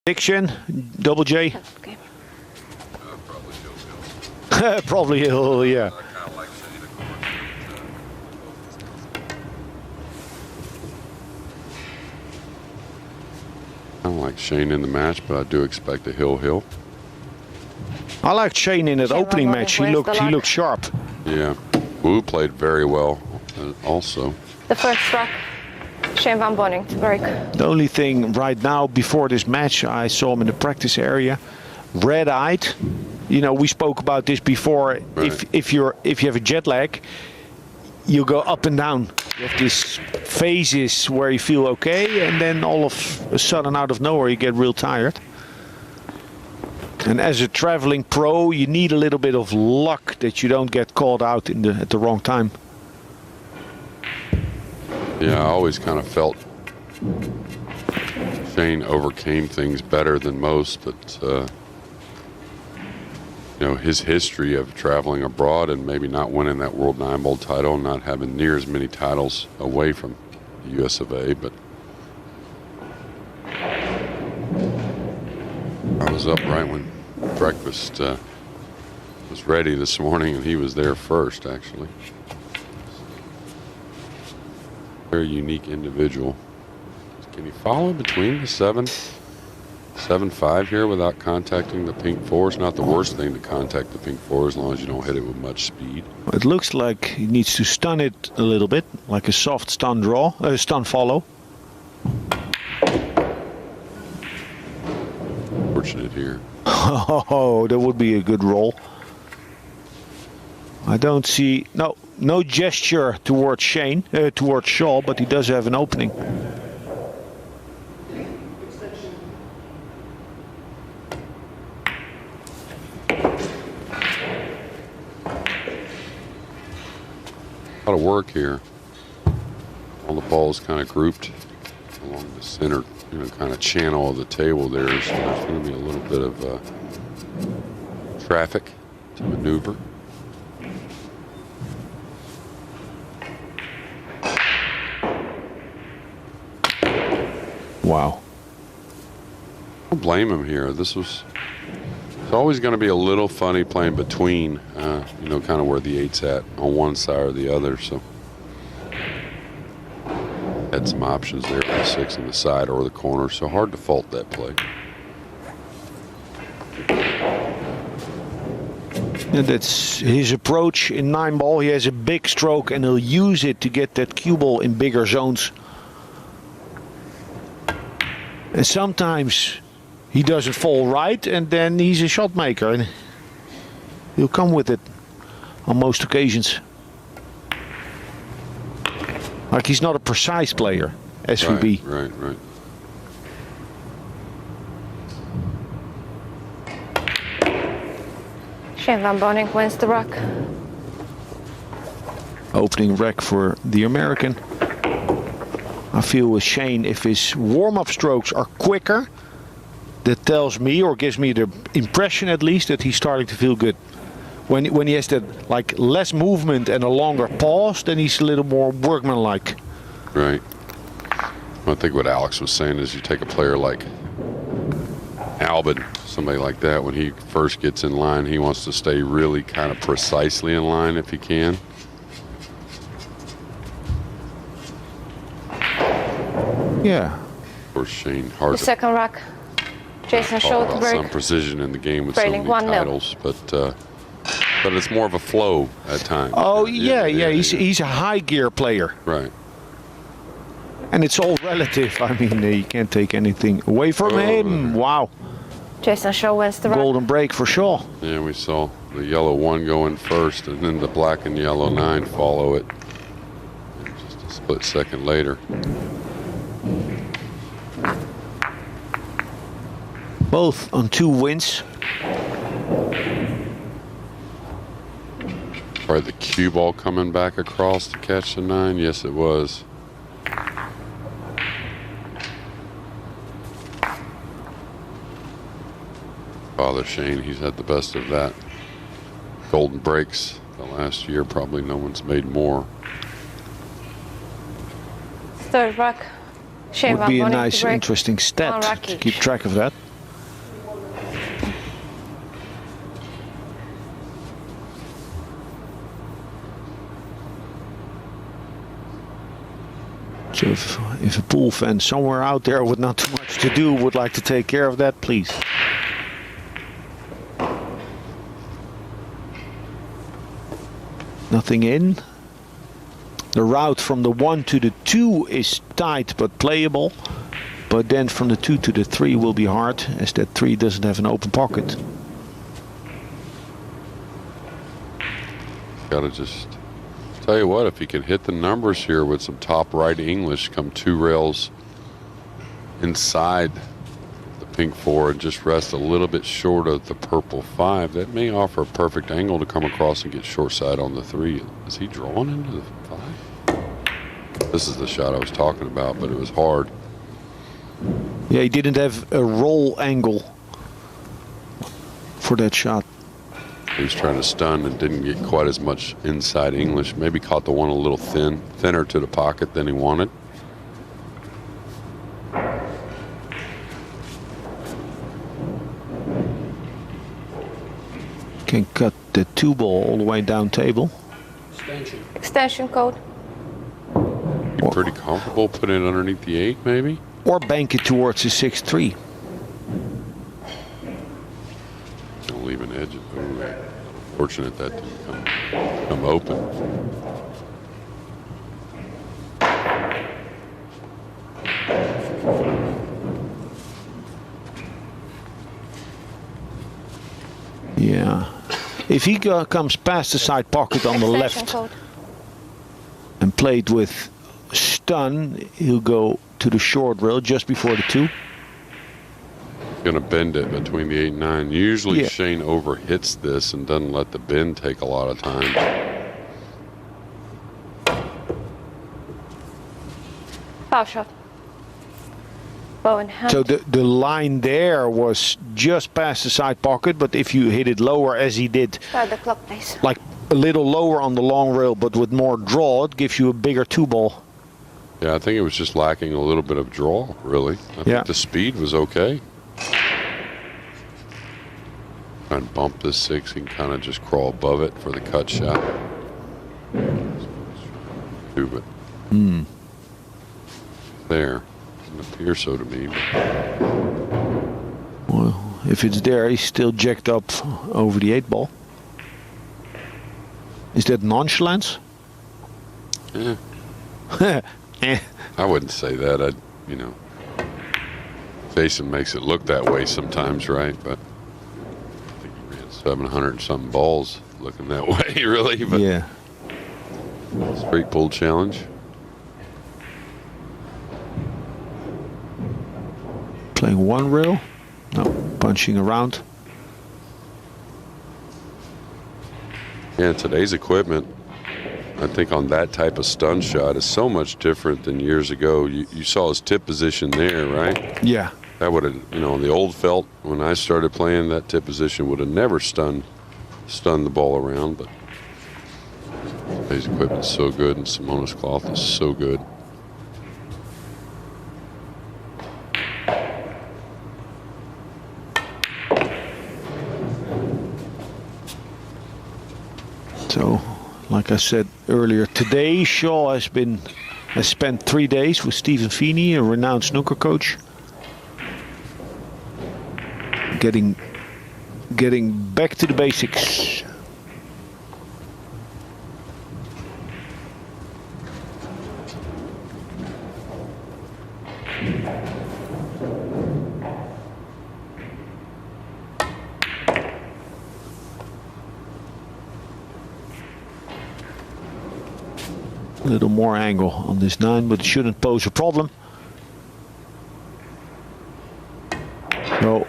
Diction, double J. Okay. Probably he'll, yeah. I don't like Shane in the match, but I do expect a hill. I liked Shane in that opening match. He looked sharp. Yeah, Wu played very well also. The first struck, Shane van Boening to break. The only thing right now, before this match, I saw him in the practice area, red-eyed. You know, we spoke about this before. Right. If you have a jet lag, you go up and down. You have these phases where you feel okay, and then all of a sudden, out of nowhere, you get real tired. And as a traveling pro, you need a little bit of luck that you don't get caught out at the wrong time. Yeah, I always kind of felt Shane overcame things better than most, but you know, his history of traveling abroad and maybe not winning that World 9-Ball title, not having near as many titles away from the US of A, but I was up right when breakfast was ready this morning, and he was there first, actually. Very unique individual. Can he follow between the 7-5 here without contacting the pink 4? It's not the worst thing to contact the pink 4 as long as you don't hit it with much speed. It looks like he needs to stun it a little bit, like a soft stun draw, stun follow. Fortunate here. Oh, that would be a good roll. I don't see no gesture towards Shane, towards Shaw, but he does have an opening. A lot of work here. All the balls kind of grouped along the center, you know, kind of channel of the table there. So there's going to be a little bit of traffic to maneuver. Wow. I don't blame him here. It's always going to be a little funny playing between, you know, kind of where the 8's at on one side or the other. So had some options there for the 6 in the side or the corner. So hard to fault that play. And that's his approach in 9-ball. He has a big stroke and he'll use it to get that cue ball in bigger zones. And sometimes he doesn't fall right, and then he's a shot maker, and he'll come with it on most occasions. Like he's not a precise player, SVB. Right. Shane van Boening wins the rock. Opening rack for the American. I feel with Shane, if his warm-up strokes are quicker, that tells me, or gives me the impression at least, that he's starting to feel good. When he has that like less movement and a longer pause, then he's a little more workmanlike. Right. I think what Alex was saying is you take a player like Albin, somebody like that, when he first gets in line, he wants to stay really kind of precisely in line if he can. Yeah. Of course, Shane, hard The to second rock, Jayson showed to break. some precision in the game with Trailing so many 1-0. titles, but it's more of a flow at times. Oh yeah. He's a high gear player. Right. And it's all relative. I mean, you can't take anything away from him. Wow. Jayson Shaw wins the rock. Golden break for Shaw. Yeah, we saw the yellow 1 go in first, and then the black and yellow 9 follow it just a split second later. Both on 2 wins. Probably the cue ball coming back across to catch the 9. Yes, it was. Father Shane, he's had the best of that. Golden breaks the last year. Probably no one's made more. Third rock, Shane Would van be a Boening nice, to break. interesting stat to Rocky. keep track of that. So if a pool fan somewhere out there with not too much to do would like to take care of that, please. Nothing in. The route from the 1 to the 2 is tight but playable. But then from the 2 to the 3 will be hard, as that 3 doesn't have an open pocket. Gotta just tell you what, if he can hit the numbers here with some top right English, come 2 rails inside the pink 4 and just rest a little bit short of the purple 5, that may offer a perfect angle to come across and get short side on the 3. Is he drawing into the 5? This is the shot I was talking about, but it was hard. Yeah, he didn't have a roll angle for that shot. He was trying to stun and didn't get quite as much inside English. Maybe caught the one a little thinner to the pocket than he wanted. Can cut the 2 ball all the way down table. Extension code. Pretty comfortable putting it underneath the 8, maybe? Or bank it towards the 6-3. Don't leave an edge. Ooh, fortunate that didn't come open. Yeah. If he comes past the side pocket on the left Code. and played with stun, he'll go to the short rail just before the 2. Gonna bend it between the 8 and 9. Usually Yeah. Shane overhits this and doesn't let the bend take a lot of time. Foul shot. Bow in hand. So the line there was just past the side pocket, but if you hit it lower as he did, Start the clock, please. like a little lower on the long rail but with more draw, it gives you a bigger 2 ball. Yeah, I think it was just lacking a little bit of draw, really. I Yeah. think the speed was okay. Try and bump this 6, he can kind of just crawl above it for the cut shot. Do it. There. Doesn't appear so to me. Well, if it's there, he's still jacked up over the 8 ball. Is that nonchalance? Eh, Eh. I wouldn't say that. You know, Jayson makes it look that way sometimes, right? But I think he ran 700 and something balls looking that way, really. But Yeah. straight pull challenge. Playing 1 rail. No, punching around. Yeah, today's equipment, I think on that type of stun shot is so much different than years ago. You saw his tip position there, right? Yeah. That would have, you know, on the old felt, when I started playing, that tip position would have never stunned the ball around. But today's equipment's so good, and Simona's cloth is so good. So, like I said earlier, today Shaw has spent 3 days with Stephen Feeney, a renowned snooker coach, getting back to the basics. A little more angle on this 9, but it shouldn't pose a problem. So,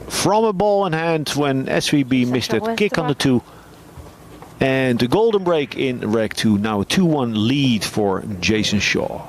from a ball in hand when SVB missed that kick on the 2. And the golden break in reg 2. Now a 2-1 lead for Jayson Shaw.